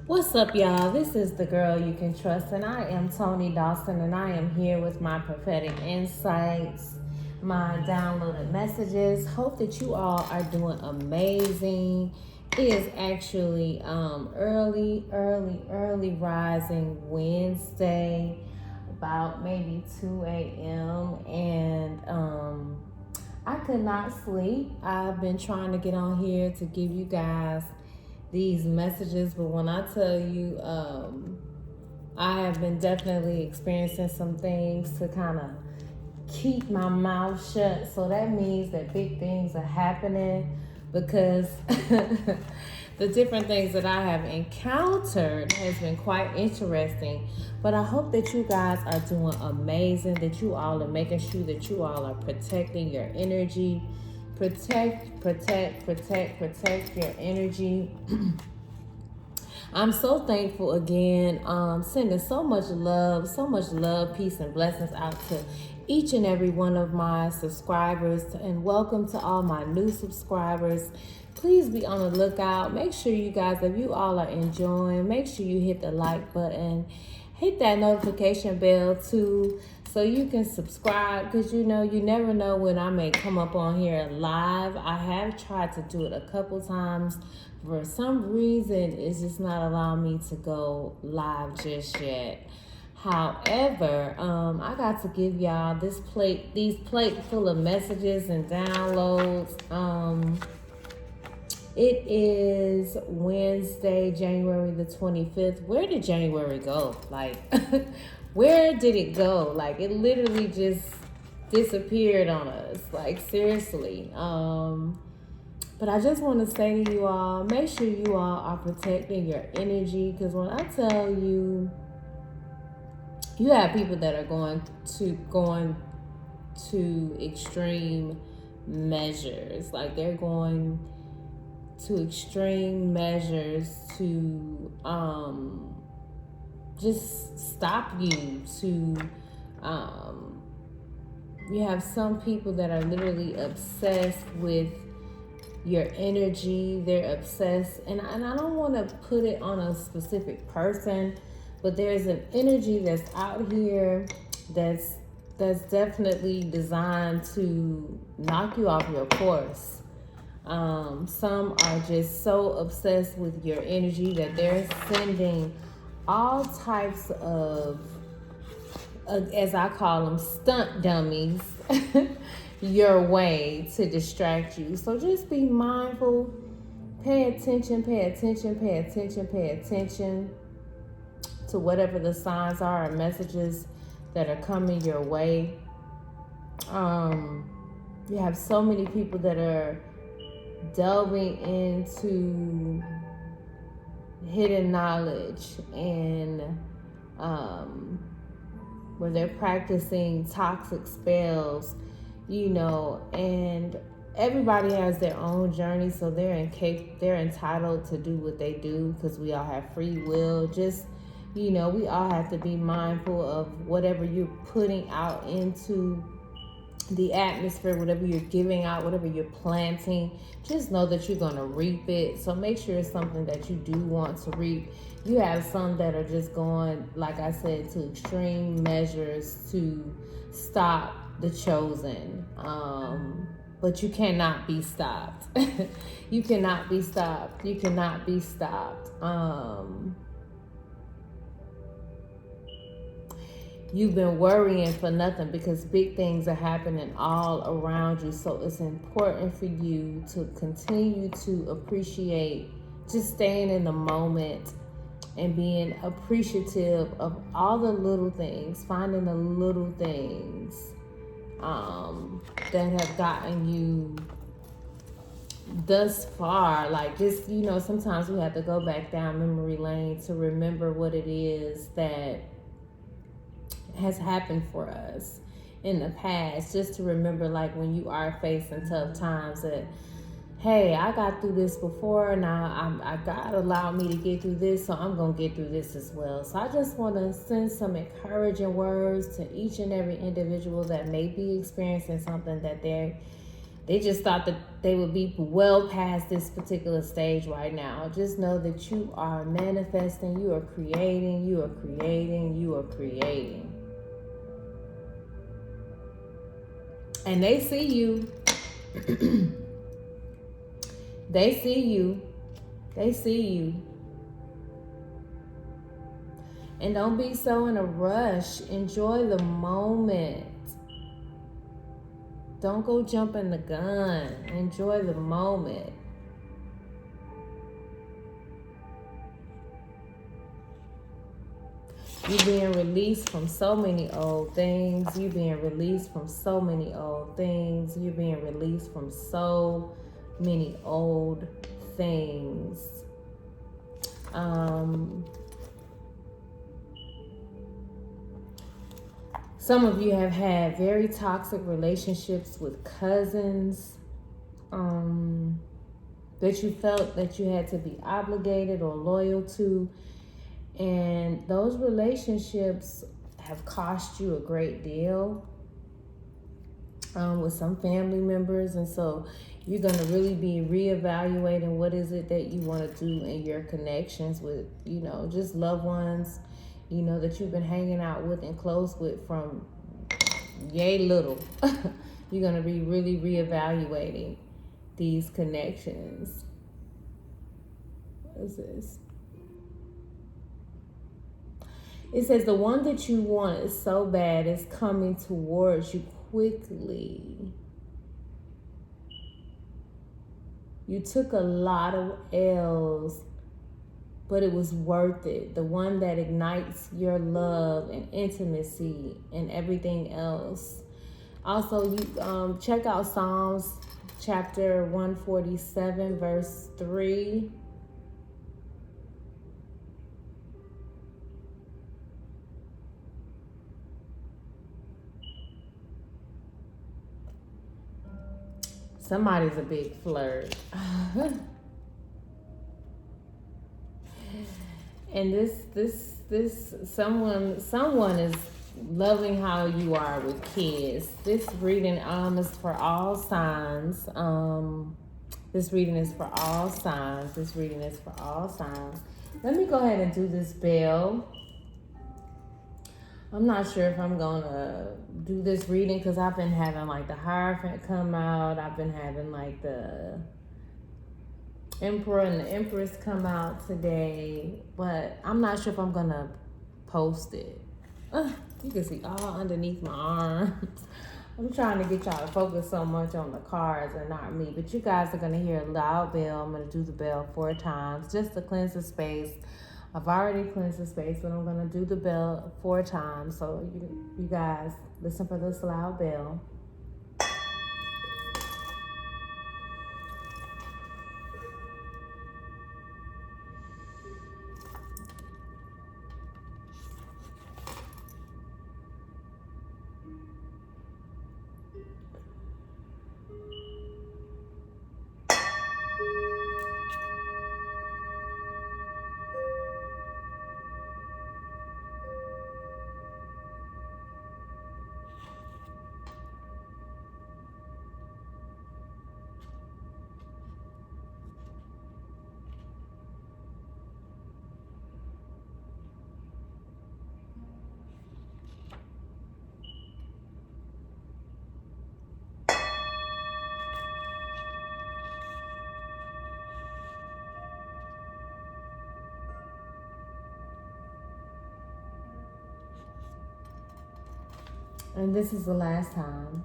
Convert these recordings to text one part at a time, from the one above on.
What's up, y'all? This is the girl you can trust, and I am Tony Dawson, and I am here with my prophetic insights, my downloaded messages. Hope that you all are doing amazing. It is actually early rising Wednesday, about maybe 2 a.m. and I could not sleep. I've been trying to get on here to give you guys these messages, but when I tell you I have been definitely experiencing some things to kind of keep my mouth shut, so that means that big things are happening, because the different things that I have encountered has been quite interesting. But I hope that you guys are doing amazing, that you all are making sure that you all are protecting your energy. Protect your energy. I'm so thankful again, sending so much love, peace, and blessings out to each and every one of my subscribers, and welcome to all my new subscribers. Please be on the lookout. Make sure you guys, if you all are enjoying, make sure you hit the like button, hit that notification bell too, so you can subscribe, because you never know when I may come up on here live. I have tried to do it a couple times. For some reason, it's just not allowing me to go live just yet. However, I got to give y'all these plate full of messages and downloads. It is Wednesday, January the 25th. Where did January go? Like, where did it go? Like, it literally just disappeared on us. Like, seriously. But I just want to say to you all, make sure you all are protecting your energy, because when I tell you, you have people that are going to extreme measures. Like, they're going to extreme measures to just stop you. You have some people that are literally obsessed with your energy. They're obsessed, and I don't want to put it on a specific person, but there's an energy that's out here that's definitely designed to knock you off your course. Some are just so obsessed with your energy that they're sending all types of, as I call them, stunt dummies your way to distract you. So just be mindful. Pay attention to whatever the signs are or messages that are coming your way. You have so many people that are delving into hidden knowledge, and where they're practicing toxic spells, and everybody has their own journey, so they're entitled to do what they do, because we all have free will. Just, we all have to be mindful of whatever you're putting out into the atmosphere, whatever you're giving out, whatever you're planting. Just know that you're going to reap it. So make sure it's something that you do want to reap. You have some that are just going, like I said, to extreme measures to stop the chosen. But you cannot be stopped. You cannot be stopped. You've been worrying for nothing, because big things are happening all around you. So it's important for you to continue to appreciate, just staying in the moment and being appreciative of all the little things, finding the little things that have gotten you thus far. Like, just, sometimes we have to go back down memory lane to remember what it is that has happened for us in the past, just to remember, like, when you are facing tough times, that, hey, I got through this before, now God allowed me to get through this, so I'm gonna get through this as well. So I just want to send some encouraging words to each and every individual that may be experiencing something that They just thought that they would be well past this particular stage right now. Just know that you are manifesting, you are creating, you are creating, you are creating. And they see you. They see you. They see you. And don't be so in a rush. Enjoy the moment. Don't go jumping the gun. Enjoy the moment. You're being released from so many old things. You're being released from so many old things. You're being released from so many old things. Some of you have had very toxic relationships with cousins, that you felt that you had to be obligated or loyal to. And those relationships have cost you a great deal, with some family members. And so you're going to really be reevaluating what is it that you want to do in your connections with, you know, just loved ones, you know, that you've been hanging out with and close with from yay little. You're going to be really reevaluating these connections. What is this? It says the one that you want is so bad, it's coming towards you quickly. You took a lot of L's, but it was worth it. The one that ignites your love and intimacy and everything else. Also, you check out Psalms chapter 147, verse 3. Somebody's a big flirt. And this someone is loving how you are with kids. This reading is for all signs. This reading is for all signs. This reading is for all signs. Let me go ahead and do this bell. I'm not sure if I'm gonna do this reading because I've been having like the Hierophant come out. I've been having like the Emperor and the Empress come out today, but I'm not sure if I'm gonna post it. You can see all underneath my arms. I'm trying to get y'all to focus so much on the cards and not me, but you guys are gonna hear a loud bell. I'm gonna do the bell 4 times just to cleanse the space. I've already cleansed the space, but I'm gonna do the bell 4 times. So you guys listen for this loud bell. And this is the last time.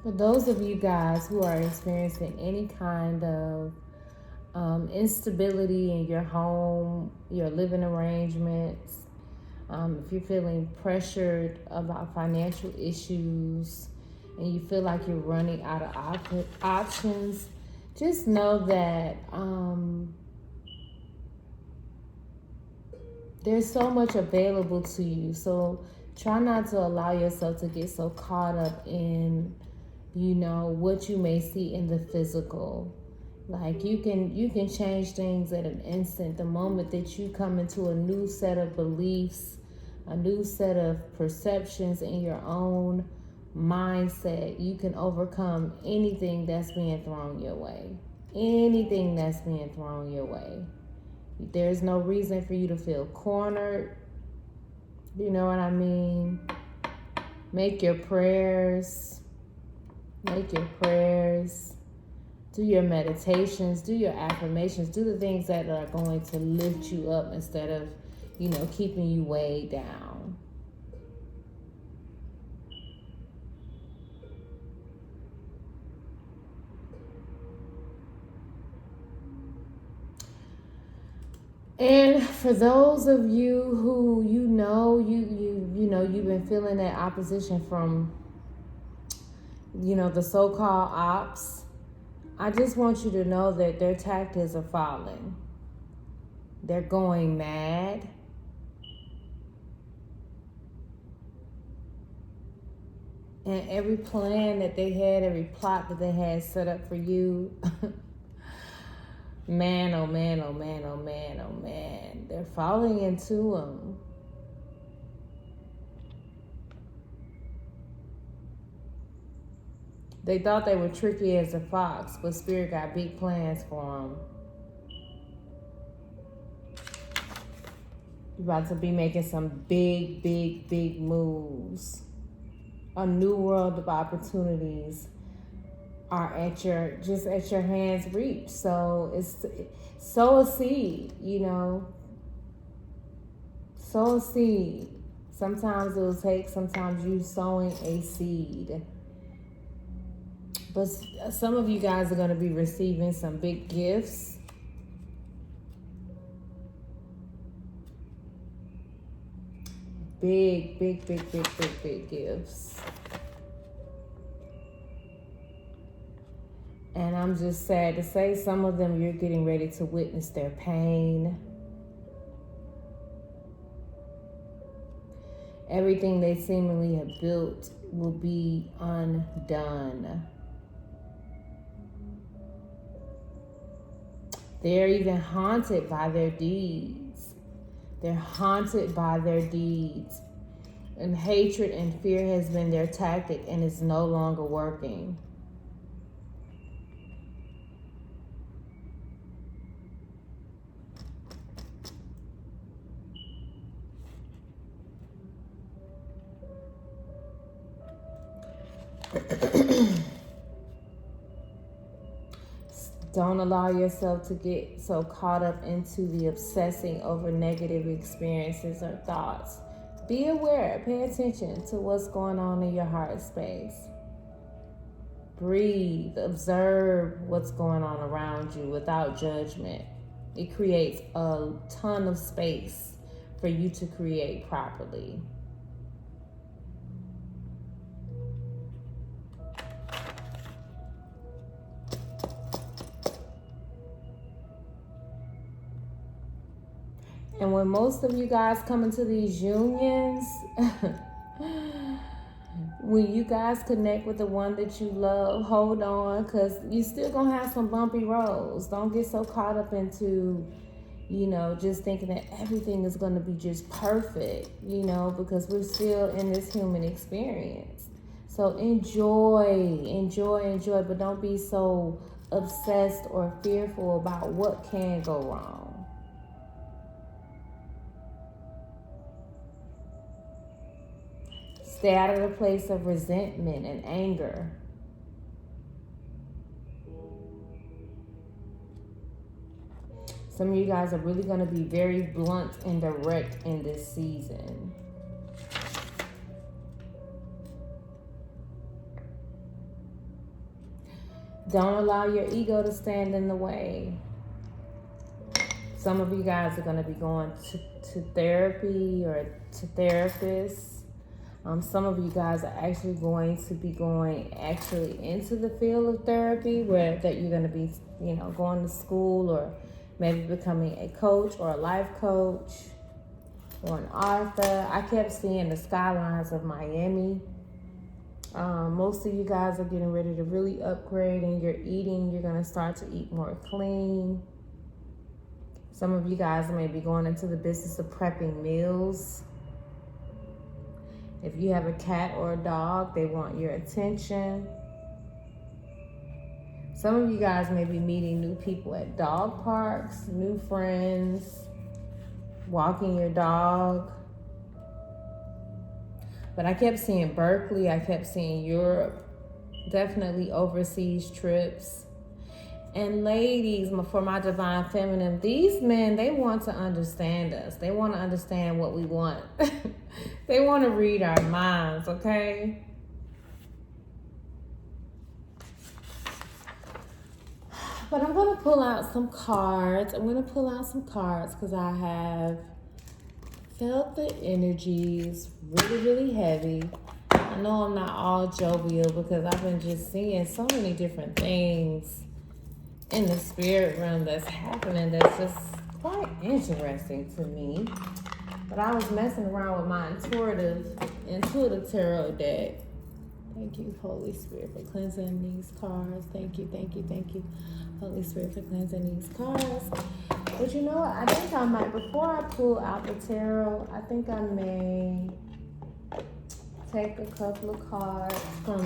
For those of you guys who are experiencing any kind of instability in your home, your living arrangements, if you're feeling pressured about financial issues and you feel like you're running out of options, just know that there's so much available to you. So try not to allow yourself to get so caught up in you know, what you may see in the physical. Like you can change things at an instant. The moment that you come into a new set of beliefs, a new set of perceptions in your own mindset, you can overcome anything that's being thrown your way. Anything that's being thrown your way. There's no reason for you to feel cornered. You know what I mean? Make your prayers. Make your prayers. Do your meditations. Do your affirmations. Do the things that are going to lift you up instead of, you know, keeping you way down. And for those of you who you know you've been feeling that opposition from, you know, the so-called OPPS, I just want you to know that their tactics are falling. They're going mad. And every plan that they had, every plot that they had set up for you, man, oh man, oh man, oh man, oh man, they're falling into them. They thought they were tricky as a fox, but Spirit got big plans for them. You're about to be making some big, big, big moves. A new world of opportunities are at your hands reach. So it's sow a seed, you know. Sow a seed. Sometimes it will take sometimes you sowing a seed. But some of you guys are going to be receiving some big gifts. Big, big, big, big, big, big gifts. And I'm just sad to say some of them you're getting ready to witness their pain. Everything they seemingly have built will be undone. They're even haunted by their deeds. They're haunted by their deeds. And hatred and fear has been their tactic and it's no longer working. Don't allow yourself to get so caught up into the obsessing over negative experiences or thoughts. Be aware, pay attention to what's going on in your heart space. Breathe, observe what's going on around you without judgment. It creates a ton of space for you to create properly. And when most of you guys come into these unions, when you guys connect with the one that you love, hold on, because you still gonna have some bumpy roads. Don't get so caught up into, you know, just thinking that everything is gonna be just perfect, you know, because we're still in this human experience. So enjoy, but don't be so obsessed or fearful about what can go wrong. Stay out of the place of resentment and anger. Some of you guys are really going to be very blunt and direct in this season. Don't allow your ego to stand in the way. Some of you guys are going to be going to therapy or to therapists. Some of you guys are actually going to be going into the field of therapy, where that you're going to be, you know, going to school or maybe becoming a coach or a life coach or an author. I kept seeing the skylines of Miami Most of you guys are getting ready to really upgrade in your eating. You're going to start to eat more clean. Some of you guys may be going into the business of prepping meals. If you have a cat or a dog, they want your attention. Some of you guys may be meeting new people at dog parks, new friends, walking your dog. But I kept seeing Berkeley, I kept seeing Europe, definitely overseas trips. And ladies, for my divine feminine, these men, they want to understand us. They want to understand what we want. They want to read our minds, okay? But I'm going to pull out some cards. I'm going to pull out some cards because I have felt the energies really, really heavy. I know I'm not all jovial because I've been just seeing so many different things in the spirit realm that's happening that's just quite interesting to me. But I was messing around with my intuitive tarot deck. Thank you, Holy Spirit, for cleansing these cards. Thank you, thank you, thank you, Holy Spirit, for cleansing these cards. But you know what? I think I might, before I pull out the tarot, I think I may take a couple of cards from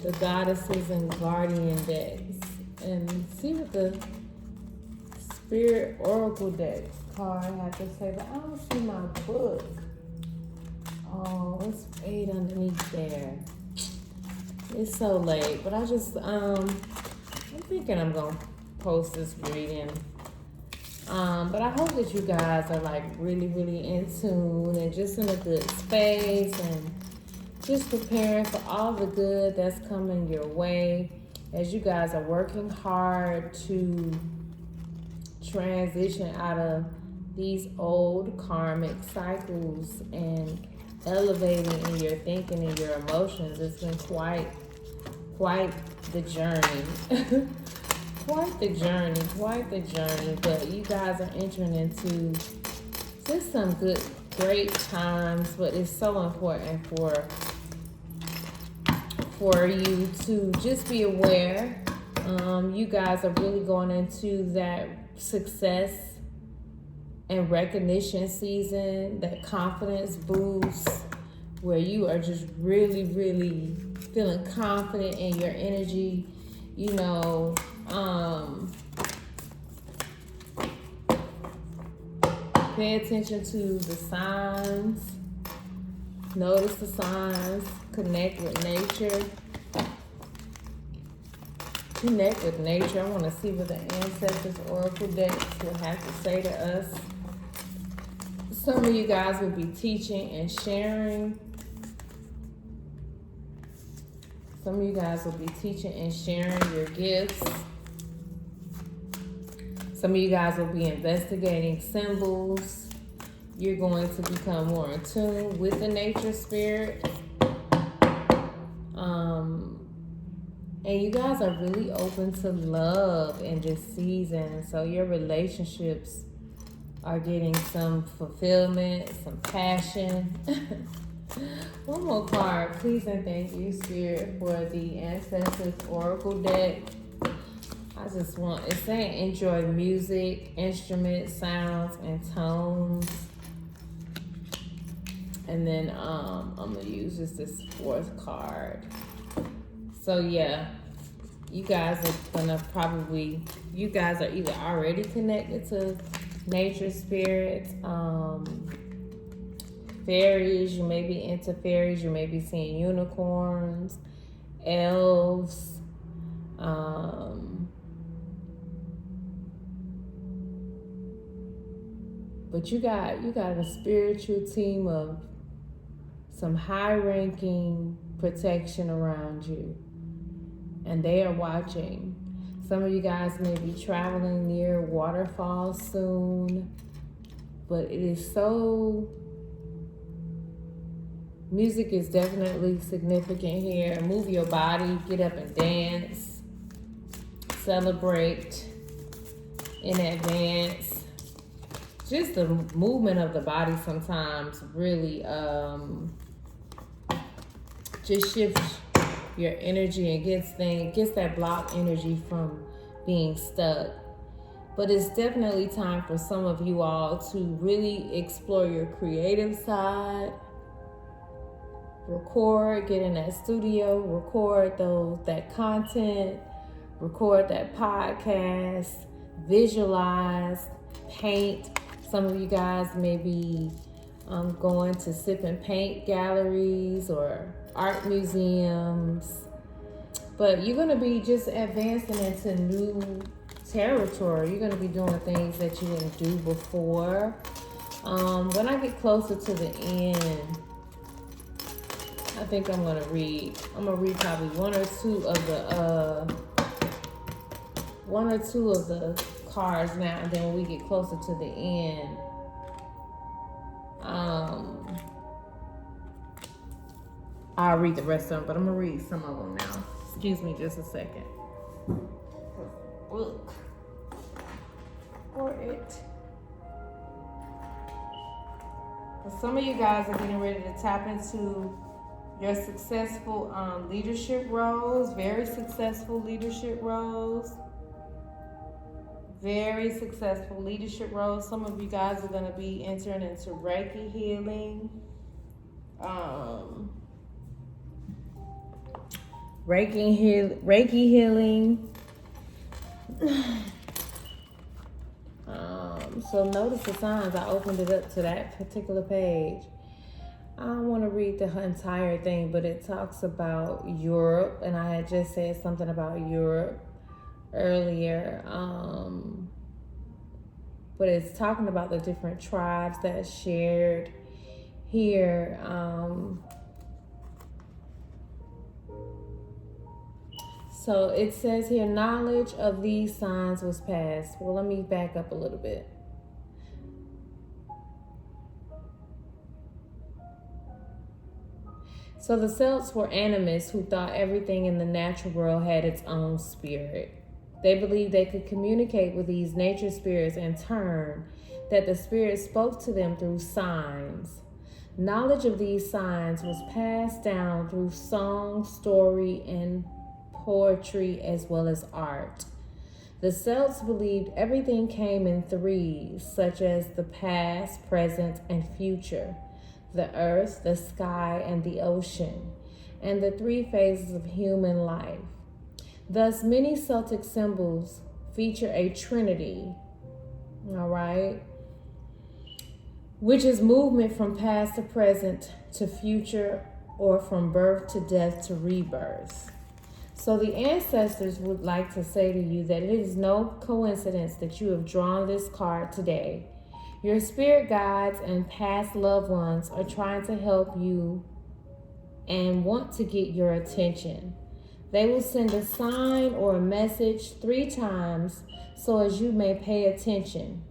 the Goddesses and Guardian decks and see what the Spirit Oracle deck card have to say. But I don't see my book. Oh, it's right underneath there. It's so late, but I just, I'm thinking I'm going to post this reading. But I hope that you guys are like really, really in tune and just in a good space and just preparing for all the good that's coming your way as you guys are working hard to transition out of these old karmic cycles and elevating in your thinking and your emotions. It's been quite the journey. Quite the journey. But you guys are entering into just some great times. But it's so important for you to just be aware. You guys are really going into that success and recognition season, that confidence boost, where you are just really, really feeling confident in your energy. You know, pay attention to the signs. Notice the signs. Connect with nature. Connect with nature. I want to see what the Ancestors Oracle decks will have to say to us. Some of you guys will be teaching and sharing. Some of you guys will be teaching and sharing your gifts. Some of you guys will be investigating symbols. You're going to become more in tune with the nature spirit. And you guys are really open to love in this season. So your relationships are getting some fulfillment, some passion. One more card, please and thank you, Spirit, for the Ancestors Oracle deck. I just want, it's saying enjoy music, instruments, sounds, and tones. And then I'm gonna use just this fourth card. So yeah, you guys are gonna probably, you guys are either already connected to nature spirits, fairies. You may be into fairies. You may be seeing unicorns, elves, but you got a spiritual team of some high-ranking protection around you, and they are watching. Some of you guys may be traveling near waterfalls soon, but it is so, music is definitely significant here. Move your body, get up and dance, celebrate in advance. Just the movement of the body sometimes really just shifts your energy and gets that blocked energy from being stuck. But it's definitely time for some of you all to really explore your creative side. Record, get in that studio, record that content, record that podcast, visualize, paint. Some of you guys may be going to sip and paint galleries or art museums. But you're going to be just advancing into new territory. You're going to be doing things that you didn't do before. When I get closer to the end, I think I'm going to read probably one or two of the cards now, and then when we get closer to the end, I'll read the rest of them, but I'm going to read some of them now. Excuse me just a second. Look for it. Some of you guys are getting ready to tap into your successful leadership roles, very successful leadership roles. Very successful leadership roles. Some of you guys are going to be entering into Reiki healing. Reiki healing. So notice the signs. I opened it up to that particular page. I don't want to read the entire thing, but it talks about Europe, and I had just said something about Europe earlier. But it's talking about the different tribes that shared here. So it says here, knowledge of these signs was passed. Well, let me back up a little bit. So the Celts were animists who thought everything in the natural world had its own spirit. They believed they could communicate with these nature spirits in turn, that the spirits spoke to them through signs. Knowledge of these signs was passed down through song, story, and poetry, as well as art. The Celts believed everything came in threes, such as the past, present, and future, the earth, the sky, and the ocean, and the three phases of human life. Thus, many Celtic symbols feature a trinity, all right, which is movement from past to present to future, or from birth to death to rebirth. So the ancestors would like to say to you that it is no coincidence that you have drawn this card today. Your spirit guides and past loved ones are trying to help you and want to get your attention. They will send a sign or a message 3 times so as you may pay attention.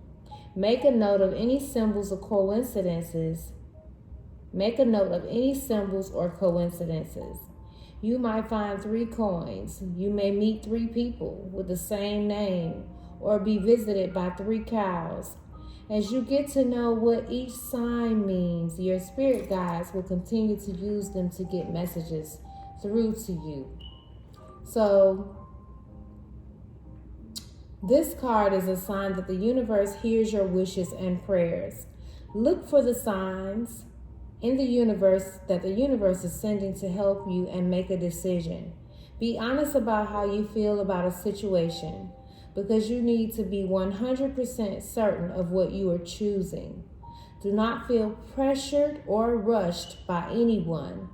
Make a note of any symbols or coincidences. Make a note of any symbols or coincidences. You might find 3 coins. You may meet 3 people with the same name or be visited by 3 cows. As you get to know what each sign means, your spirit guides will continue to use them to get messages through to you. So, this card is a sign that the universe hears your wishes and prayers. Look for the signs in the universe that the universe is sending to help you and make a decision. Be honest about how you feel about a situation, because you need to be 100% certain of what you are choosing. Do not feel pressured or rushed by anyone.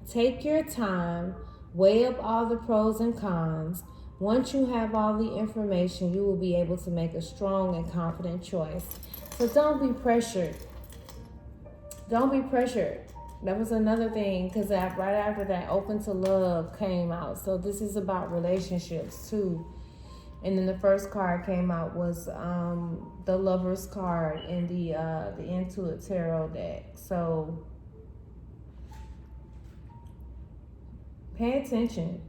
Take your time, weigh up all the pros and cons. Once you have all the information, you will be able to make a strong and confident choice. So don't be pressured. Don't be pressured. That was another thing, because right after that, Open to Love came out. So this is about relationships too. And then the first card came out was the Lover's card in the Intuit Tarot deck. So pay attention.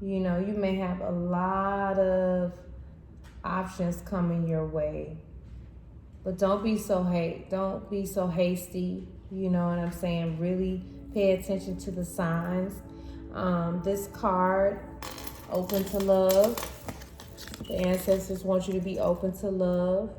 You know, you may have a lot of options coming your way, but don't be so hasty. You know what I'm saying? Really Pay attention to the signs. This card, open to love. The ancestors want you to be open to love.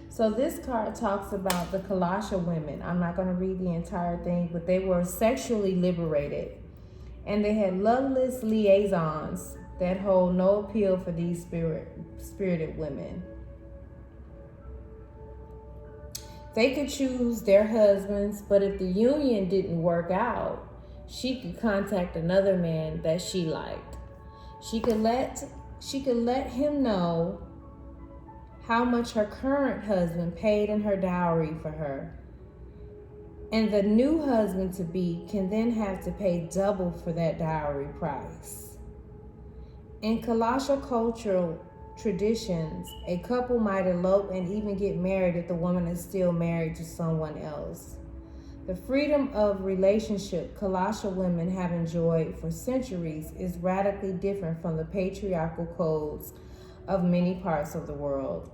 So this card talks about the Kalasha women. I'm not going to read the entire thing, but they were sexually liberated. And they had loveless liaisons that hold no appeal for these spirited women. They could choose their husbands, but if the union didn't work out, she could contact another man that she liked. She could let him know how much her current husband paid in her dowry for her. And the new husband-to-be can then have to pay double for that dowry price. In Kalasha cultural traditions, a couple might elope and even get married if the woman is still married to someone else. The freedom of relationship Kalasha women have enjoyed for centuries is radically different from the patriarchal codes of many parts of the world.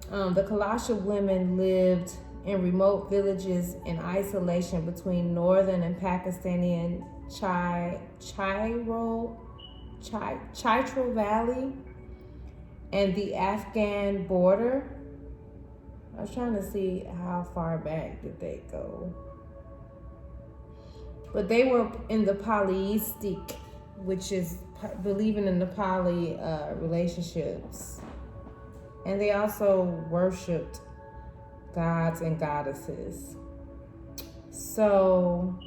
The Kalasha women lived in remote villages in isolation between northern and Pakistani Chitral Valley and the Afghan border. I was trying to see how far back did they go. But they were in the polyistic, which is believing in the poly relationships. And they also worshipped gods and goddesses. So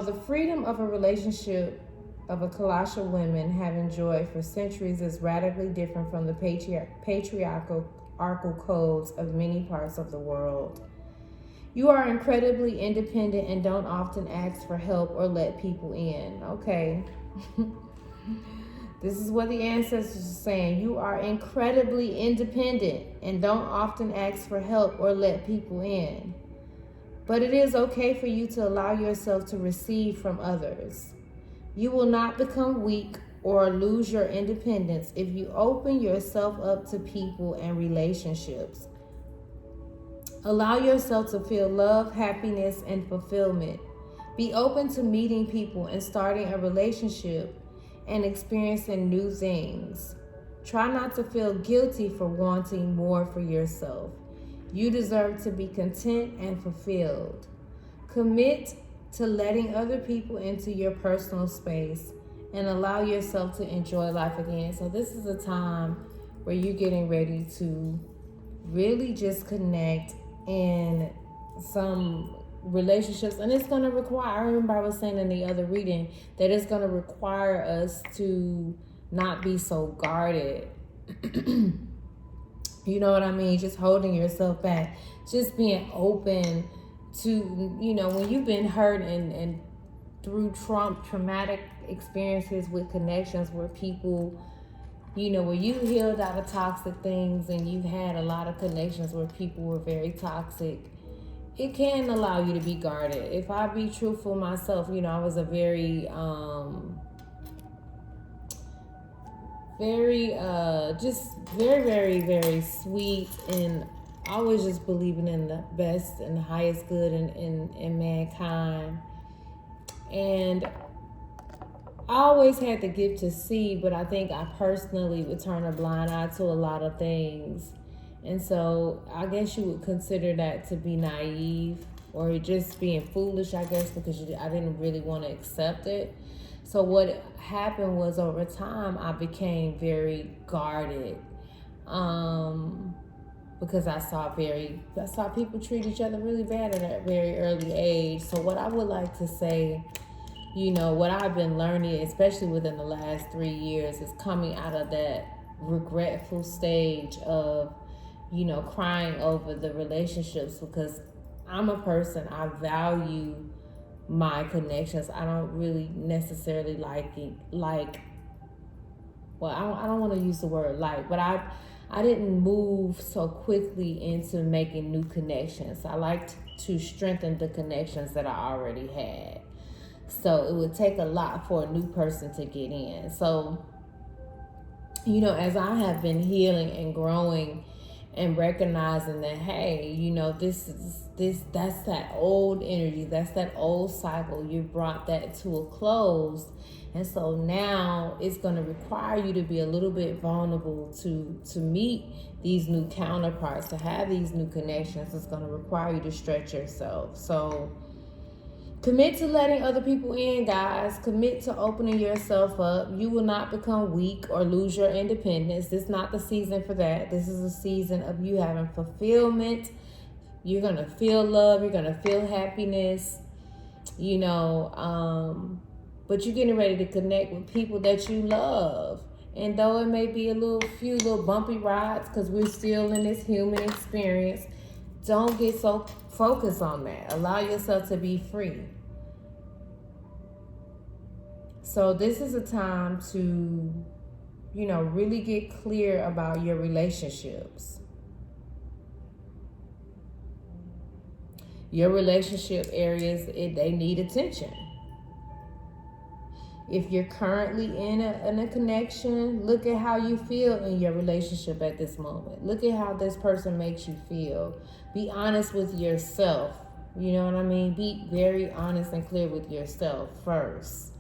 the freedom of a relationship of a Kalasha women have enjoyed for centuries is radically different from the patriarchal codes of many parts of the world. You are incredibly independent and don't often ask for help or let people in. Okay. This is what the ancestors are saying. You are incredibly independent and don't often ask for help or let people in. But it is okay for you to allow yourself to receive from others. You will not become weak or lose your independence if you open yourself up to people and relationships. Allow yourself to feel love, happiness, and fulfillment. Be open to meeting people and starting a relationship and experiencing new things. Try not to feel guilty for wanting more for yourself. You deserve to be content and fulfilled. Commit to letting other people into your personal space and allow yourself to enjoy life again. So this is a time where you're getting ready to really just connect in some relationships. And it's going to require, I remember I was saying in the other reading, that it's going to require us to not be so guarded. You know what I mean? Just holding yourself back. Just being open to, you know, when you've been hurt and through traumatic experiences with connections where people, you know, where you healed out of toxic things and you've had a lot of connections where people were very toxic, it can allow you to be guarded. If I be truthful myself, you know, I was a very very sweet and always just believing in the best and the highest good in mankind. And I always had the gift to see, but I think I personally would turn a blind eye to a lot of things. And so I guess you would consider that to be naive or just being foolish, I guess, because I didn't really want to accept it. So what happened was over time, I became very guarded because I saw people treat each other really bad at a very early age. So what I would like to say, you know, what I've been learning, especially within the last 3 years, is coming out of that regretful stage of, you know, crying over the relationships, because I'm a person, I value my connections. I don't really necessarily I don't want to use the word like, but I didn't move so quickly into making new connections. I liked to strengthen the connections that I already had. So it would take a lot for a new person to get in. So, you know, as I have been healing and growing and recognizing that, hey, you know, that's that old energy, that's that old cycle. You brought that to a close. And so now it's going to require you to be a little bit vulnerable to meet these new counterparts, to have these new connections. It's going to require you to stretch yourself. So commit to letting other people in, guys. Commit to opening yourself up. You will not become weak or lose your independence. This is not the season for that. This is a season of you having fulfillment. You're going to feel love. You're going to feel happiness, you know, but you're getting ready to connect with people that you love. And though it may be a few little bumpy rides, because we're still in this human experience, don't get so focused on that. Allow yourself to be free. So this is a time to, you know, really get clear about your relationships. Your relationship areas, they need attention. If you're currently in a connection, look at how you feel in your relationship at this moment. Look at how this person makes you feel. Be honest with yourself. You know what I mean? Be very honest and clear with yourself first.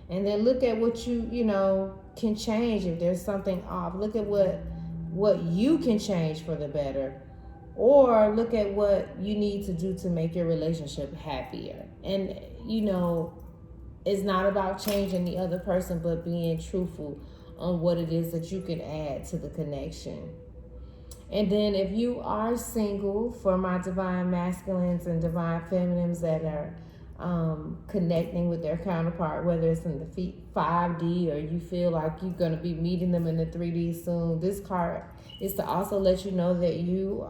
And then look at what you know, can change if there's something off. Look at what you can change for the better. Or look at what you need to do to make your relationship happier. And, you know, it's not about changing the other person, but being truthful on what it is that you can add to the connection. And then if you are single, for my divine masculines and divine feminines that are connecting with their counterpart, whether it's in the 5D or you feel like you're going to be meeting them in the 3D soon, this card is to also let you know that you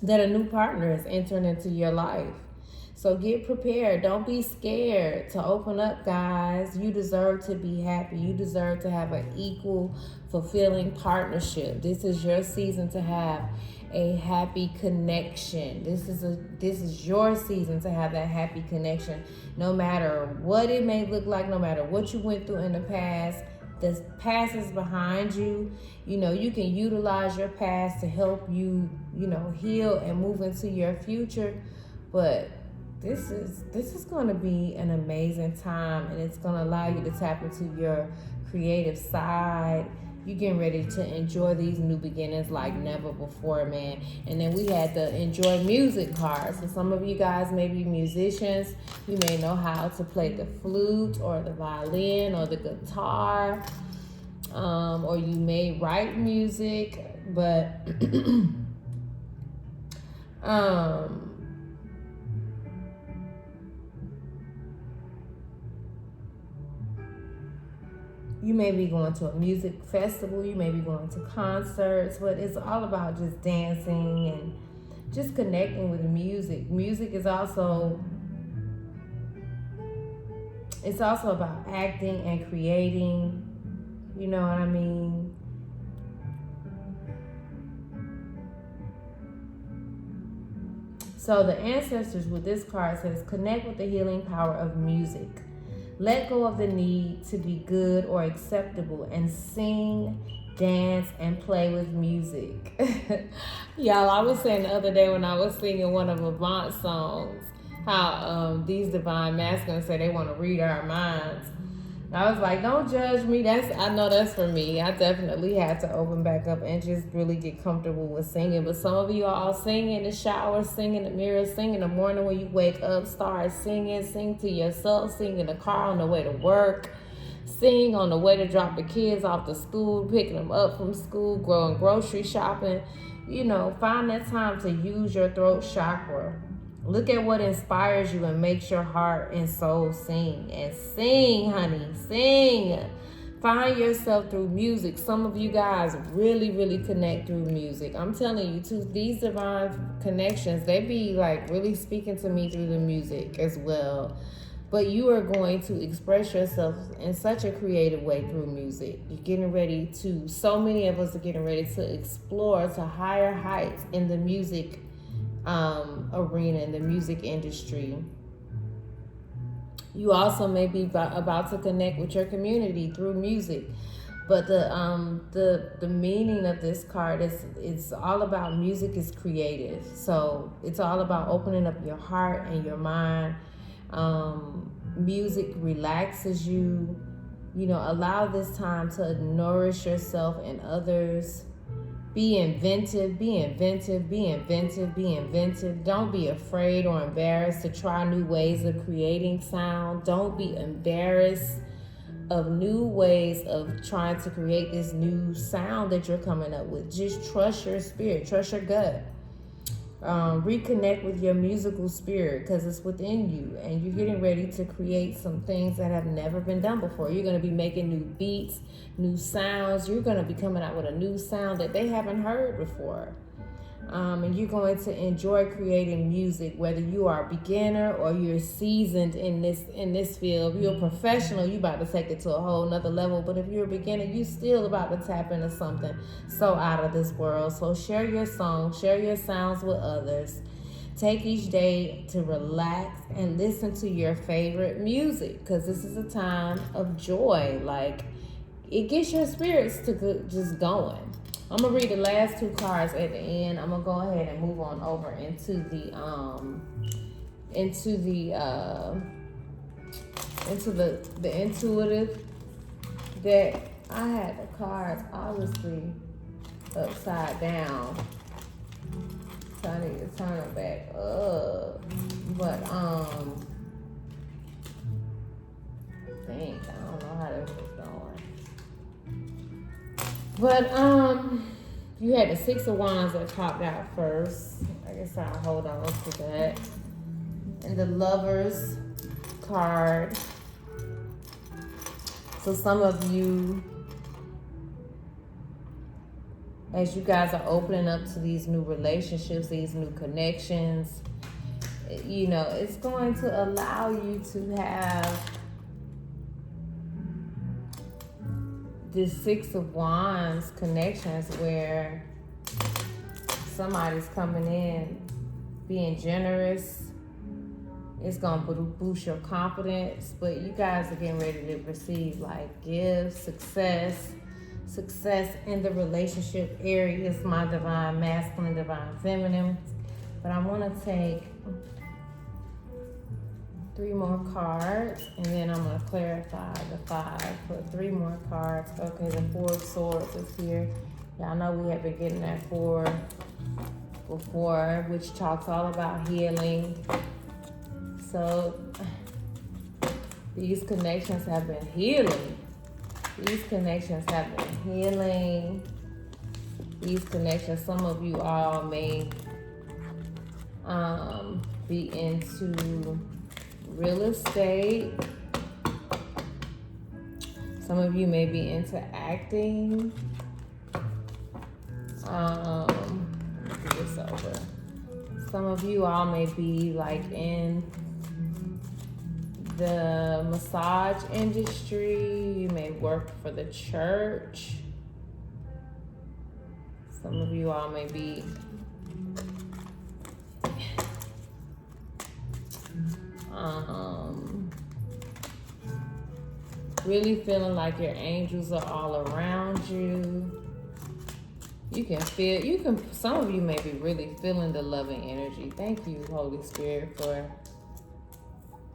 that a new partner is entering into your life. So get prepared. Don't be scared to open up, guys. You deserve to be happy. You deserve to have an equal, fulfilling partnership. This is your season to have a happy connection. This is your season to have that happy connection. No matter what it may look like, no matter what you went through in the past is behind you. You know, you can utilize your past to help you, you know, heal and move into your future. But this is going to be an amazing time, and it's going to allow you to tap into your creative side. You're getting ready to enjoy these new beginnings like never before, man. And then we had the enjoy music card. So some of you guys may be musicians. You may know how to play the flute or the violin or the guitar, or you may write music, but you may be going to a music festival, you may be going to concerts, but it's all about just dancing and just connecting with music. Music is also about acting and creating, you know what I mean? So the ancestors with this card says, connect with the healing power of music. Let go of the need to be good or acceptable and sing, dance, and play with music. Y'all, I was saying the other day when I was singing one of Avant's songs, how these divine masculines say they want to read our minds. I was like, don't judge me. I know that's for me. I definitely had to open back up and just really get comfortable with singing. But some of you all sing in the shower, sing in the mirror, sing in the morning when you wake up, start singing, sing to yourself, sing in the car on the way to work, sing on the way to drop the kids off to school, picking them up from school, going grocery shopping. You know, find that time to use your throat chakra. Look at what inspires you and makes your heart and soul sing. And sing, honey, sing. Find yourself through music. Some of you guys really, really connect through music. I'm telling you, too, these divine connections, they be like really speaking to me through the music as well. But you are going to express yourself in such a creative way through music. You're getting ready to, so many of us are getting ready to explore to higher heights in the music arena, in the music industry. You also may be about to connect with your community through music. But the meaning of this card is, it's all about music is creative. So it's all about opening up your heart and your mind. Music relaxes you. You know, allow this time to nourish yourself and others. Be inventive, be inventive, be inventive, be inventive. Don't be afraid or embarrassed to try new ways of creating sound. Don't be embarrassed of new ways of trying to create this new sound that you're coming up with. Just trust your spirit, trust your gut. Reconnect with your musical spirit because it's within you, and you're getting ready to create some things that have never been done before. You're going to be making new beats, new sounds. You're going to be coming out with a new sound that they haven't heard before. And you're going to enjoy creating music, whether you are a beginner or you're seasoned in this field. If you're a professional, you're about to take it to a whole nother level. But if you're a beginner, you're still about to tap into something so out of this world. So share your songs, share your sounds with others. Take each day to relax and listen to your favorite music, because this is a time of joy. Like, it gets your spirits to just going. I'm gonna read the last two cards at the end. I'm gonna go ahead and move on over into the intuitive deck. I had the cards obviously upside down, so I need to turn them back up. But dang, I don't know how this was going. But you had the Six of Wands that popped out first. I guess I'll hold on to that. And the Lovers card. So some of you, as you guys are opening up to these new relationships, these new connections, you know, it's going to allow you to have this Six of Wands connections where somebody's coming in being generous. It's gonna boost your confidence, but you guys are getting ready to receive like gifts, success in the relationship areas, my divine masculine, divine feminine. But I want to take 3 more cards, and then I'm going to clarify the 5 for 3 more cards. Okay, the 4 of Swords is here. Y'all know we have been getting that 4 before, which talks all about healing. So these connections have been healing. These connections have been healing. These connections, some of you all may be into real estate. Some of you may be into acting. Get this over. Some of you all may be like in the massage industry. You may work for the church. Some of you all may be really feeling like your angels are all around you. Some of you may be really feeling the loving energy. Thank you, Holy Spirit, for,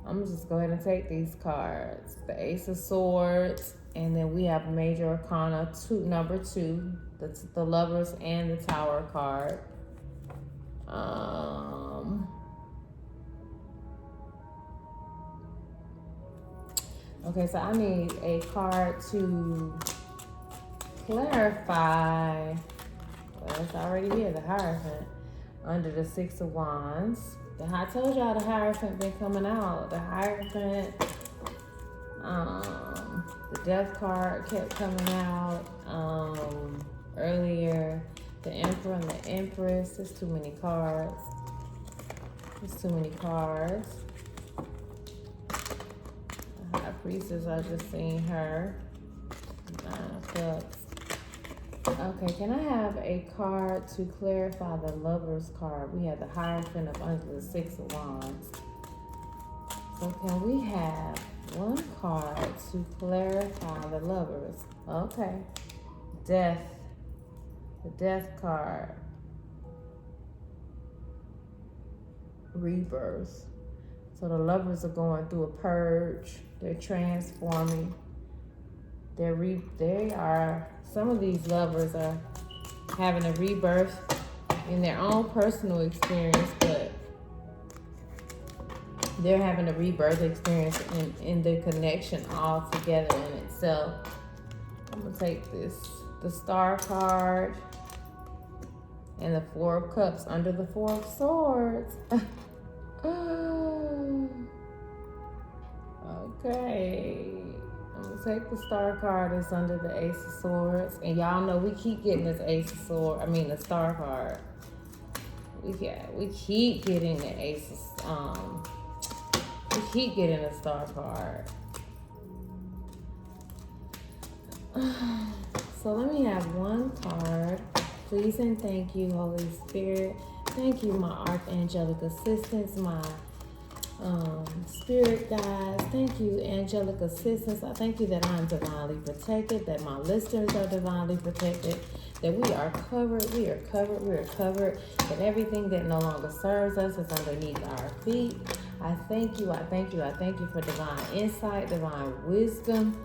I'm just go ahead and take these cards. The Ace of Swords, and then we have Major Arcana number 2, the Lovers and the Tower card. Okay, so I need a card to clarify. Well, it's already here, the Hierophant, under the 6 of Wands. I told y'all the Hierophant been coming out. The Hierophant, the Death card kept coming out earlier. The Emperor and the Empress. There's too many cards. There's too many cards. The High Priestess, I just seen her. 9 of Cups. Okay, can I have a card to clarify the Lovers card? We have the Hierophant up under the 6 of Wands. So can we have one card to clarify the Lovers? Okay. Death. The Death card. Rebirth. So the Lovers are going through a purge. They're transforming. Some of these Lovers are having a rebirth in their own personal experience, but they're having a rebirth experience in the connection all together in itself. I'm gonna take the Star card and the Four of Cups under the Four of Swords. Okay. I'm gonna take the Star card that's under the Ace of Swords. And y'all know we keep getting this Ace of Swords, the Star card. We keep getting the Ace of, we keep getting the Star card. So let me have one card. Please and thank you, Holy Spirit. Thank you, my archangelic assistants, my spirit guides. Thank you, angelic assistants. I thank you that I'm divinely protected, that my listeners are divinely protected, that we are covered, that everything that no longer serves us is underneath our feet. I thank you for divine insight, divine wisdom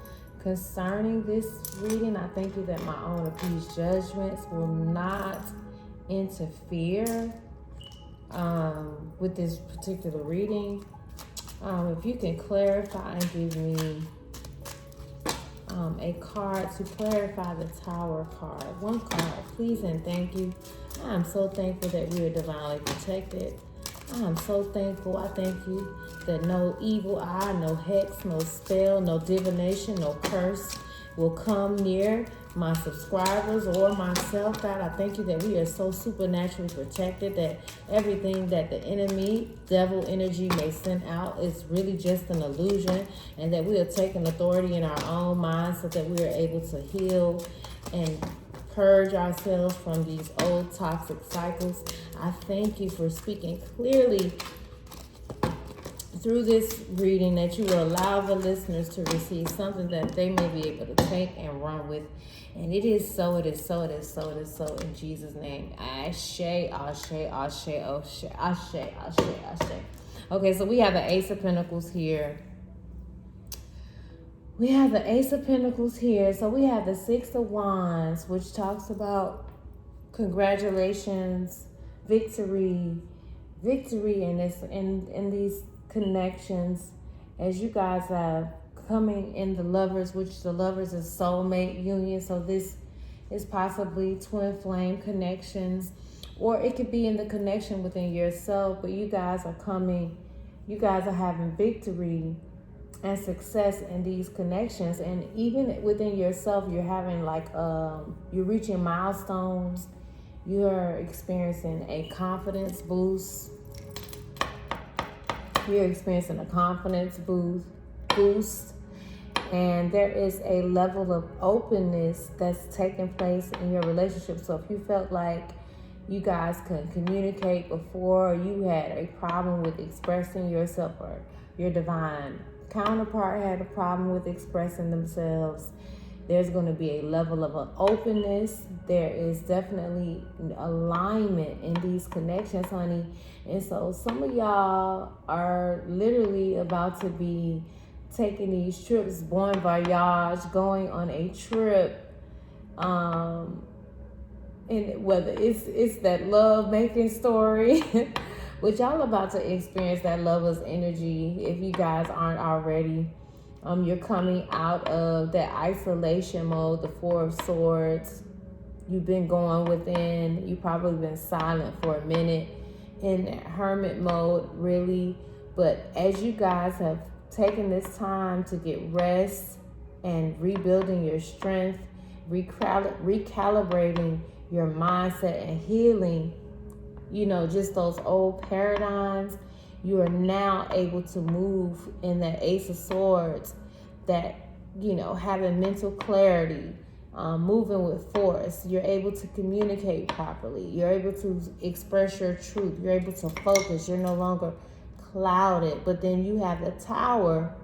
concerning this reading. I thank you that my own appeased judgments will not interfere with this particular reading. If you can clarify and give me a card to clarify the Tower card. One card, please and thank you. I'm so thankful that we are divinely protected. I'm so thankful. I thank you that no evil eye, no hex, no spell, no divination, no curse will come near my subscribers or myself. God, I thank you that we are so supernaturally protected, that everything that the enemy, devil energy may send out is really just an illusion, and that we are taking authority in our own minds so that we are able to heal and purge ourselves from these old toxic cycles. I thank you for speaking clearly through this reading, that you will allow the listeners to receive something that they may be able to take and run with. And it is so, it is so, it is so, it is so, in Jesus' name. Ashe, ashe, ashe, ashe, ashe, ashe, ashe. Okay, so we have the Ace of Pentacles here. We have the Ace of Pentacles here. So we have the Six of Wands, which talks about congratulations, victory in these connections, as you guys are coming in the Lovers, which the Lovers is soulmate union. So this is possibly twin flame connections, or it could be in the connection within yourself, but you guys are having victory and success in these connections. And even within yourself, you're having you're reaching milestones. You're experiencing a confidence boost. You're experiencing a confidence boost. And there is a level of openness that's taking place in your relationship. So if you felt like you guys couldn't communicate before, or you had a problem with expressing yourself, or your divine counterpart had a problem with expressing themselves, there's going to be a level of an openness. There is definitely alignment in these connections, honey. And so some of y'all are literally about to be taking these trips, bon voyage, going on a trip. And whether it's that love making story, which y'all about to experience that Lover's energy if you guys aren't already. You're coming out of that isolation mode, the Four of Swords. You've been going within. You've probably been silent for a minute in that hermit mode, really. But as you guys have taken this time to get rest and rebuilding your strength, recalibrating your mindset and healing, just those old paradigms, you are now able to move in that Ace of Swords, that, having mental clarity, moving with force. You're able to communicate properly. You're able to express your truth. You're able to focus. You're no longer clouded. But then you have the tower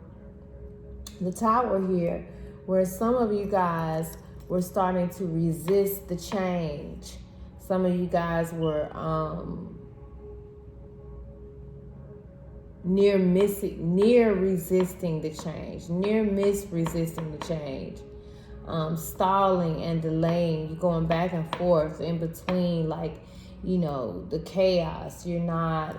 here, where some of you guys were starting to resist the change. Some of you guys were near resisting the change, resisting the change, stalling and delaying. You're going back and forth in between, like, you know, the chaos. You're not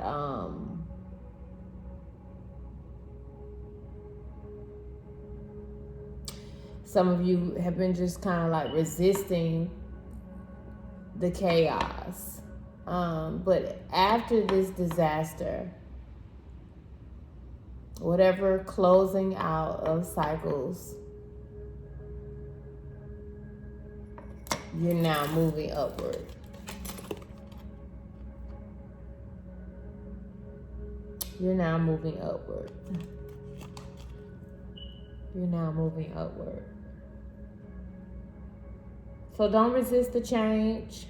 some of you have been just kind of like resisting the chaos. But after this disaster, whatever closing out of cycles, you're now moving upward. You're now moving upward. You're now moving upward. So don't resist the change.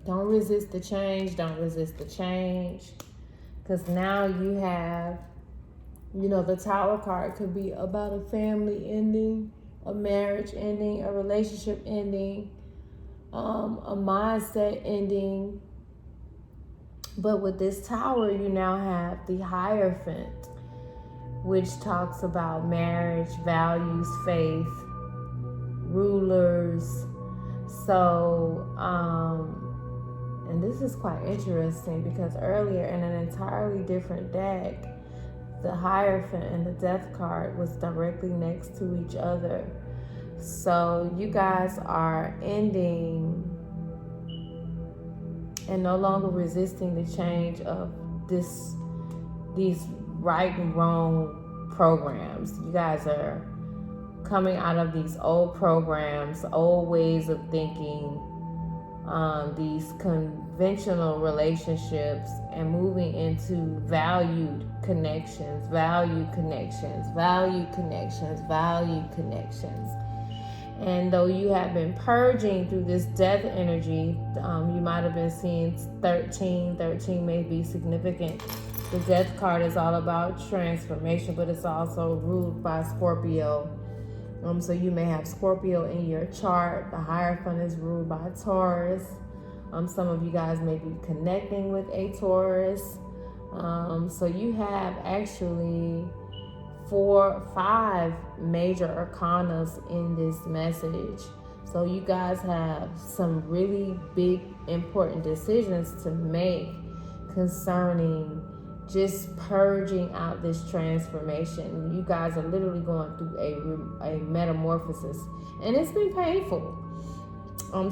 Don't resist the change. Don't resist the change. Because now you have, you know, the Tower card could be about a family ending, a marriage ending, a relationship ending, a mindset ending. But with this Tower, you now have the Hierophant, which talks about marriage, values, faith, rulers. So, and this is quite interesting because earlier in an entirely different deck, the Hierophant and the Death card was directly next to each other. So you guys are ending and no longer resisting the change of these right and wrong programs. You guys are coming out of these old programs, old ways of thinking, these conventional relationships, and moving into valued connections. And though you have been purging through this death energy, you might have been seeing 13. 13 may be significant. The Death card is all about transformation, but it's also ruled by Scorpio. So you may have Scorpio in your chart. The Hierophant is ruled by Taurus. Some of you guys may be connecting with a Taurus. So you have actually 5 major arcanas in this message. So you guys have some really big, important decisions to make concerning just purging out this transformation. You guys are literally going through a metamorphosis, and it's been painful.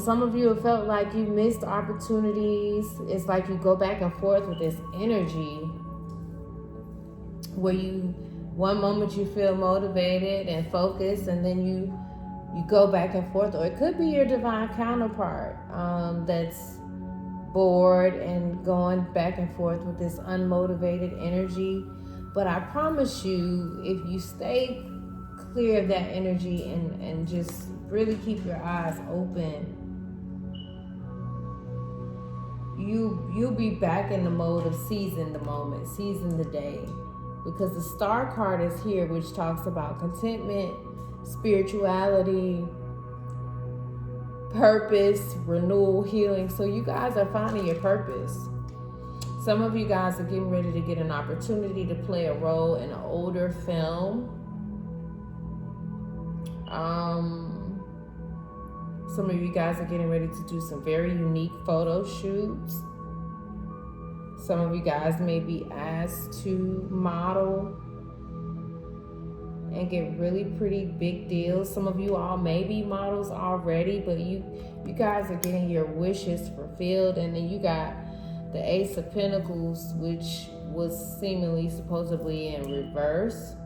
Some of you have felt like you missed opportunities. It's like you go back and forth with this energy where one moment you feel motivated and focused, and then you go back and forth. Or it could be your divine counterpart that's bored and going back and forth with this unmotivated energy. But I promise you, if you stay clear of that energy and just really keep your eyes open, you'll be back in the mode of seizing the moment, seizing the day. Because the Star card is here, which talks about contentment, spirituality, purpose, renewal, healing. So you guys are finding your purpose. Some of you guys are getting ready to get an opportunity to play a role in an older film. Some of you guys are getting ready to do some very unique photo shoots. Some of you guys may be asked to model and get really pretty big deals. Some of you all may be models already, but you guys are getting your wishes fulfilled. And then you got the Ace of Pentacles, which was seemingly supposedly in reverse.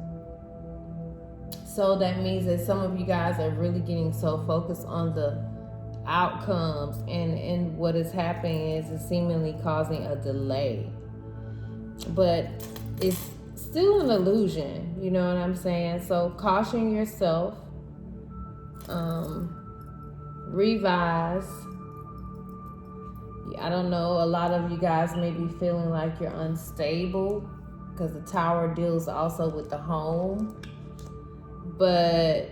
So that means that some of you guys are really getting so focused on the outcomes, and what is happening is it's seemingly causing a delay. But it's still an illusion, you know what I'm saying? So caution yourself, revise. I don't know, a lot of you guys may be feeling like you're unstable because the Tower deals also with the home. But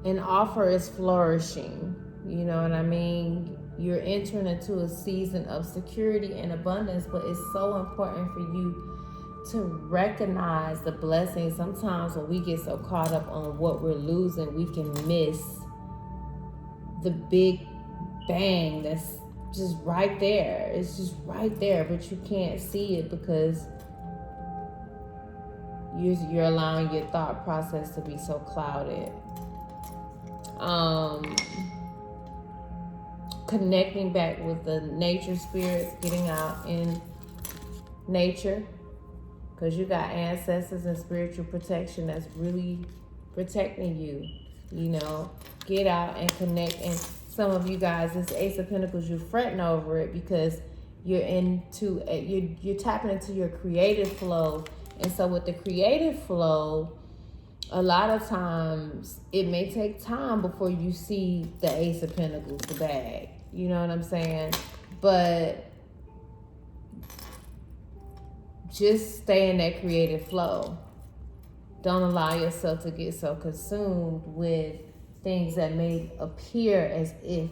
an offer is flourishing. You know what I mean? You're entering into a season of security and abundance, but it's so important for you to recognize the blessings. Sometimes when we get so caught up on what we're losing, we can miss the big bang that's just right there. It's just right there, but you can't see it because you're allowing your thought process to be so clouded. Connecting back with the nature spirits, getting out in nature, because you got ancestors and spiritual protection that's really protecting you. You know, get out and connect. And some of you guys, this Ace of Pentacles, you're fretting over it because you're tapping into your creative flow. And so with the creative flow, a lot of times it may take time before you see the Ace of Pentacles, the bag. You know what I'm saying? But just stay in that creative flow. Don't allow yourself to get so consumed with things that may appear as if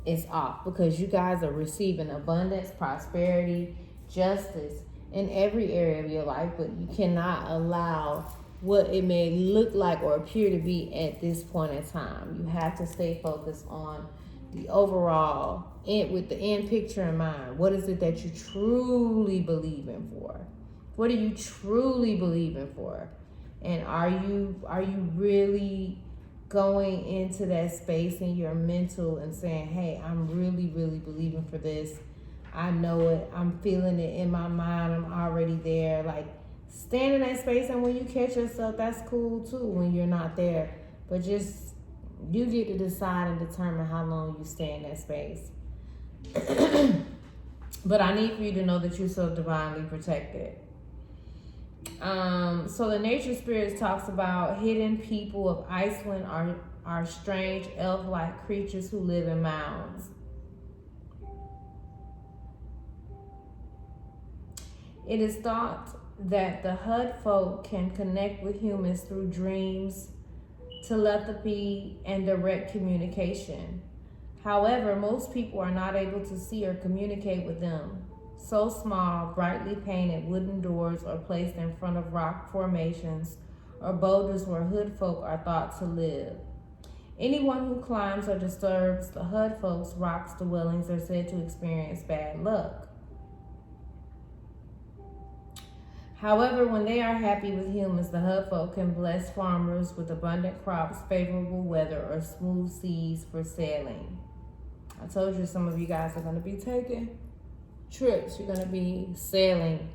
it's off, because you guys are receiving abundance, prosperity, justice in every area of your life, but you cannot allow what it may look like or appear to be at this point in time. You have to stay focused on the overall end, with the end picture in mind. What is it that you truly believe in for? What are you truly believing for? And are you really going into that space in your mental and saying, hey, I'm really, really believing for this. I know it. I'm feeling it in my mind. I'm already there. Like, stand in that space, and when you catch yourself, that's cool too when you're not there. But just, you get to decide and determine how long you stay in that space. But I need for you to know that you're so divinely protected. So the nature spirits talks about hidden people of Iceland are strange elf-like creatures who live in mounds. It is thought that the Hud folk can connect with humans through dreams, telepathy, and direct communication. However, most people are not able to see or communicate with them. So small, brightly painted wooden doors are placed in front of rock formations or boulders where Hood folk are thought to live. Anyone who climbs or disturbs the Hud folks' rocks dwellings are said to experience bad luck. However, when they are happy with humans, the Hud folk can bless farmers with abundant crops, favorable weather, or smooth seas for sailing. I told you some of you guys are going to be taking trips. You're going to be sailing.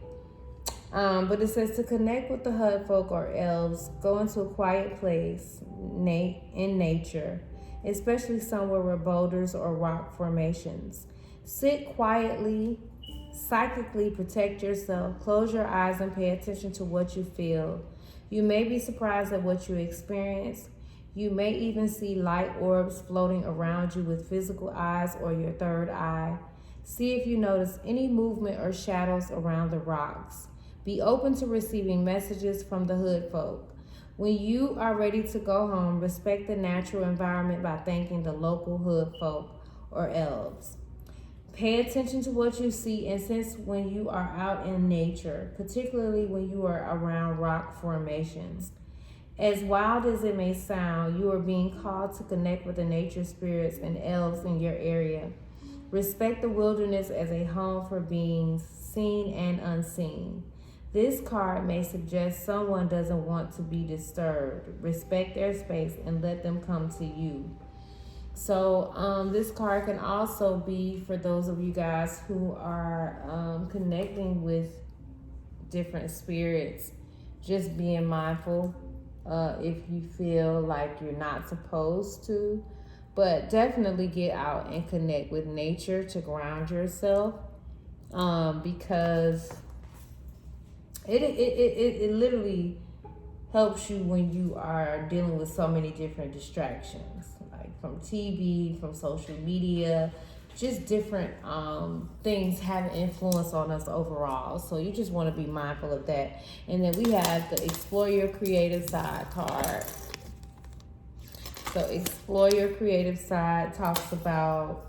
But it says to connect with the Hud folk or elves, go into a quiet place in nature, especially somewhere where boulders or rock formations. Sit quietly, psychically protect yourself, close your eyes and pay attention to what you feel. You may be surprised at what you experience. You may even see light orbs floating around you with physical eyes or your third eye. See if you notice any movement or shadows around the rocks. Be open to receiving messages from the Hood folk. When you are ready to go home, respect the natural environment by thanking the local Hood folk or elves. Pay attention to what you see and sense when you are out in nature, particularly when you are around rock formations. As wild as it may sound, you are being called to connect with the nature spirits and elves in your area. Respect the wilderness as a home for beings seen and unseen. This card may suggest someone doesn't want to be disturbed. Respect their space and let them come to you. So this card can also be for those of you guys who are connecting with different spirits. Just being mindful if you feel like you're not supposed to. But definitely get out and connect with nature to ground yourself, because it literally helps you when you are dealing with so many different distractions, like from TV, from social media, just different things have an influence on us overall. So you just want to be mindful of that. And then we have the Explore Your Creative Side card. So Explore Your Creative Side talks about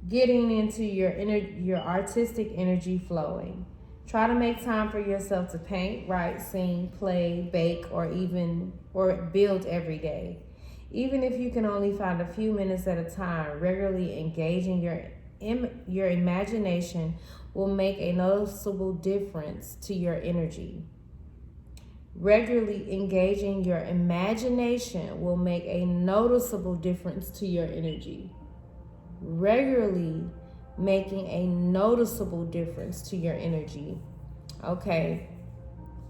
getting into your artistic energy flowing. Try to make time for yourself to paint, write, sing, play, bake, or build every day. Even if you can only find a few minutes at a time, regularly engaging your imagination will make a noticeable difference to your energy. Regularly engaging your imagination will make a noticeable difference to your energy. Regularly making a noticeable difference to your energy. Okay,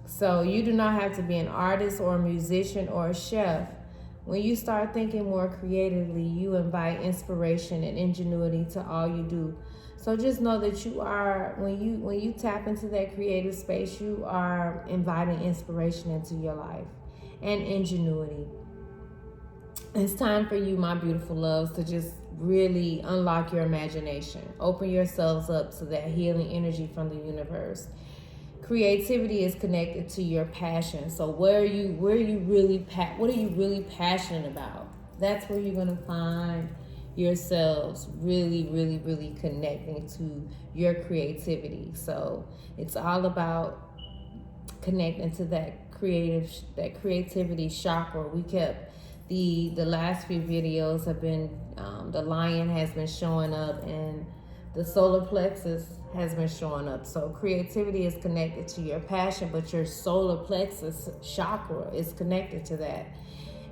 so you do not have to be an artist or a musician or a chef. When you start thinking more creatively, you invite inspiration and ingenuity to all you do. So just know that you are, when you tap into that creative space, you are inviting inspiration into your life and ingenuity. It's time for you, my beautiful loves, to just really unlock your imagination. Open yourselves up to that healing energy from the universe. Creativity is connected to your passion. So what are you really passionate about? That's where you're going to find yourselves really connecting to your creativity. So it's all about connecting to that creativity chakra. We kept the last few videos have been the lion has been showing up and the solar plexus has been showing up. So creativity is connected to your passion, but your solar plexus chakra is connected to that.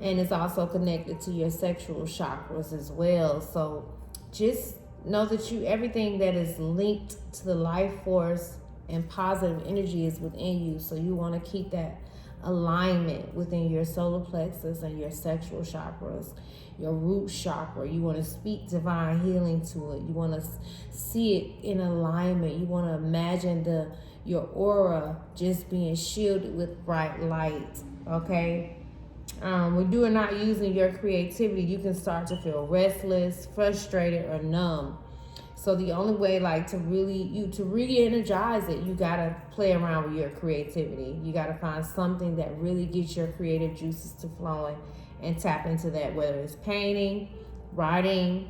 And it's also connected to your sexual chakras as well. So just know that everything that is linked to the life force and positive energy is within you. So you want to keep that alignment within your solar plexus and your sexual chakras, your root chakra. You want to speak divine healing to it. You want to see it in alignment. You want to imagine your aura just being shielded with bright light. Okay. When you are not using your creativity, you can start to feel restless, frustrated, or numb. So the only way, to re-energize it, you gotta play around with your creativity. You gotta find something that really gets your creative juices to flowing and tap into that, whether it's painting, writing,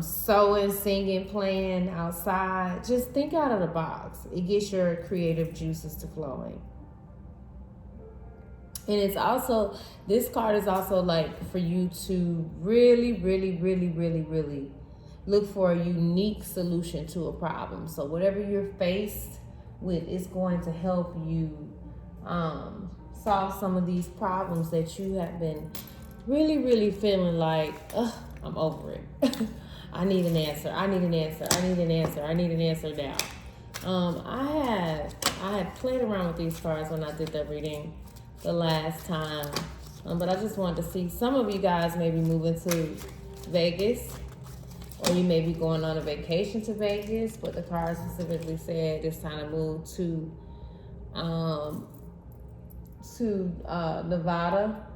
sewing, singing, playing outside. Just think out of the box. It gets your creative juices to flowing. And it's also, this card is also for you to really look for a unique solution to a problem. So whatever you're faced with is going to help you solve some of these problems that you have been really feeling like, I'm over it. I need an answer. I need an answer. I need an answer. I need an answer now. I had played around with these cards when I did the reading the last time. But I just wanted to see, some of you guys may be moving to Vegas, or you may be going on a vacation to Vegas, but the card specifically said it's time to move to Nevada.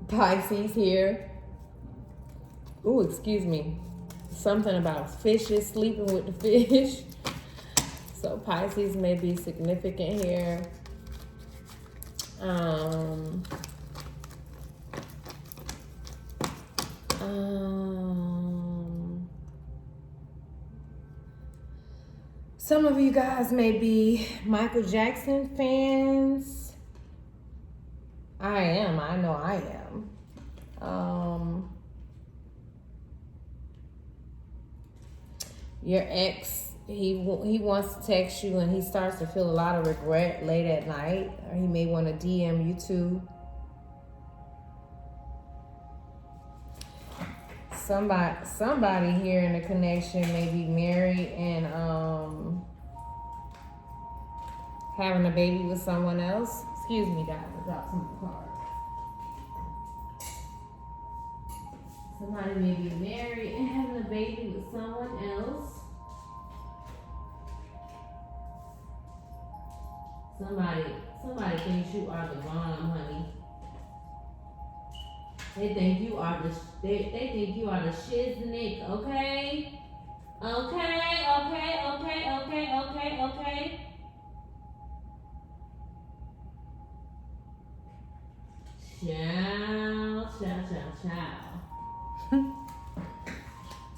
Pisces here. Ooh, excuse me. Something about fishes, sleeping with the fish. So Pisces may be significant here. Some of you guys may be Michael Jackson fans. I know I am. Your ex, he wants to text you and he starts to feel a lot of regret late at night, or he may want to DM you too. Somebody here in the connection may be married and having a baby with someone else. Excuse me, guys, I dropped some of the cards. Somebody may be married and having a baby with someone else. Somebody thinks you are the bomb, honey. They think you are the they think you are the shiznick, okay? Okay. Ciao.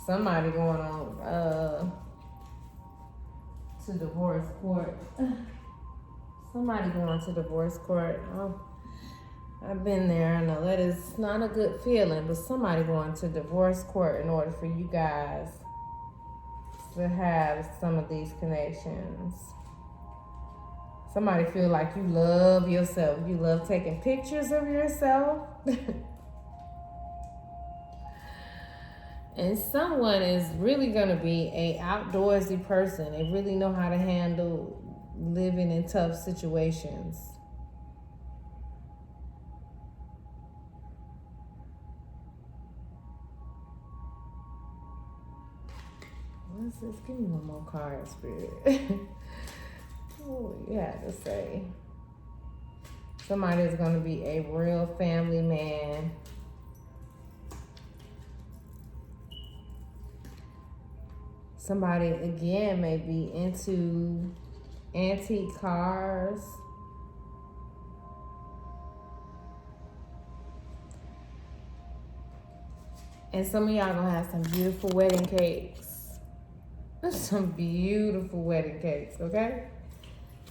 Somebody going on to divorce court. Somebody going to divorce court. Oh, I've been there. I know that is not a good feeling, but somebody going to divorce court in order for you guys to have some of these connections. Somebody feel like you love yourself. You love taking pictures of yourself. And someone is really going to be a outdoorsy person. They really know how to handle living in tough situations. What's this? Give me one more card, Spirit. What you had to say? Somebody is going to be a real family man. Somebody, again, may be into antique cars. And some of y'all going to have some beautiful wedding cakes. Some beautiful wedding cakes, okay?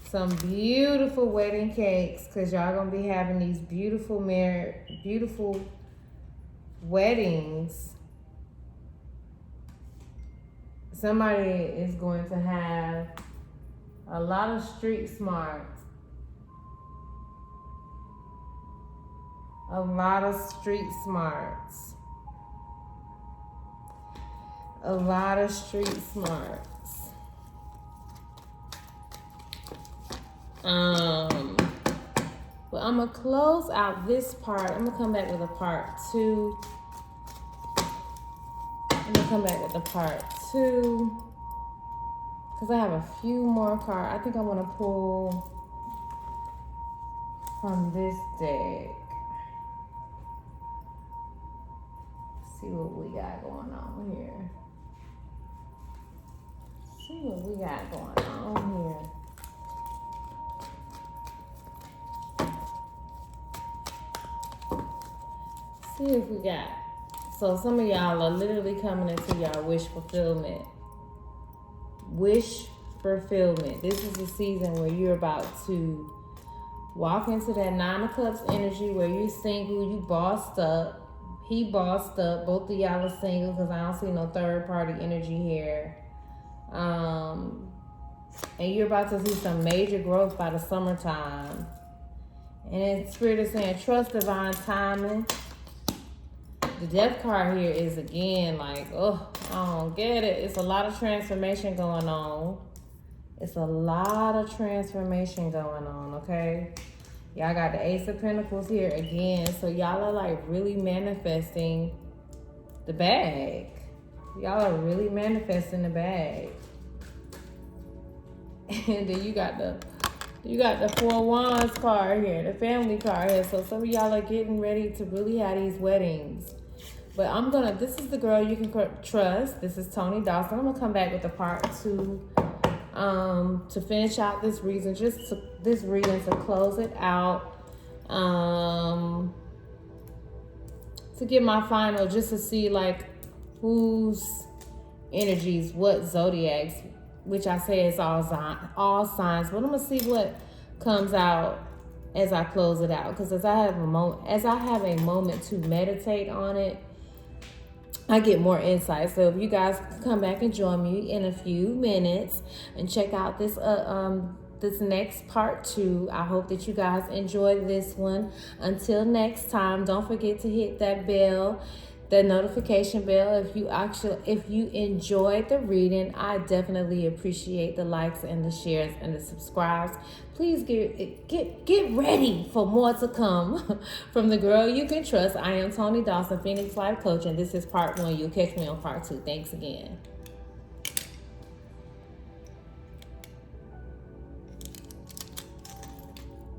Some beautiful wedding cakes, because y'all going to be having these beautiful weddings. Somebody is going to have a lot of street smarts. A lot of street smarts. A lot of street smarts. Well, I'm going to close out this part. I'm going to come back with a part 2. Because I have a few more cards. I think I want to pull from this deck. See what we got going on here. See if we got. So some of y'all are literally coming into y'all wish fulfillment. Wish fulfillment. This is the season where you're about to walk into that 9 of Cups energy where you're single, you bossed up. He bossed up. Both of y'all are single because I don't see no third party energy here. And you're about to see some major growth by the summertime. And Spirit is saying, trust divine timing. The Death card here is, again, like, oh, I don't get it. It's a lot of transformation going on. Okay? Y'all got the Ace of Pentacles here again. So y'all are, like, really manifesting the bag. Y'all are really manifesting the bag. And then you got the 4 of Wands card here, the family card here. So some of y'all are getting ready to really have these weddings. But this is the girl you can trust. This is Tony Dawson. I'm going to come back with a part 2 to finish out this reading, to close it out. To get my final, just to see, like, whose energies, what zodiacs, which I say is all signs. But I'm going to see what comes out as I close it out. Because as I have a moment to meditate on it, I get more insight. So if you guys come back and join me in a few minutes and check out this next part 2. I hope that you guys enjoyed this one. Until next time, don't forget to hit that bell, the notification bell. If you enjoyed the reading, I definitely appreciate the likes and the shares and the subscribes. Please get ready for more to come from the girl you can trust. I am Tony Dawson, Phoenix Life Coach, and this is part 1. You'll catch me on part 2. Thanks again.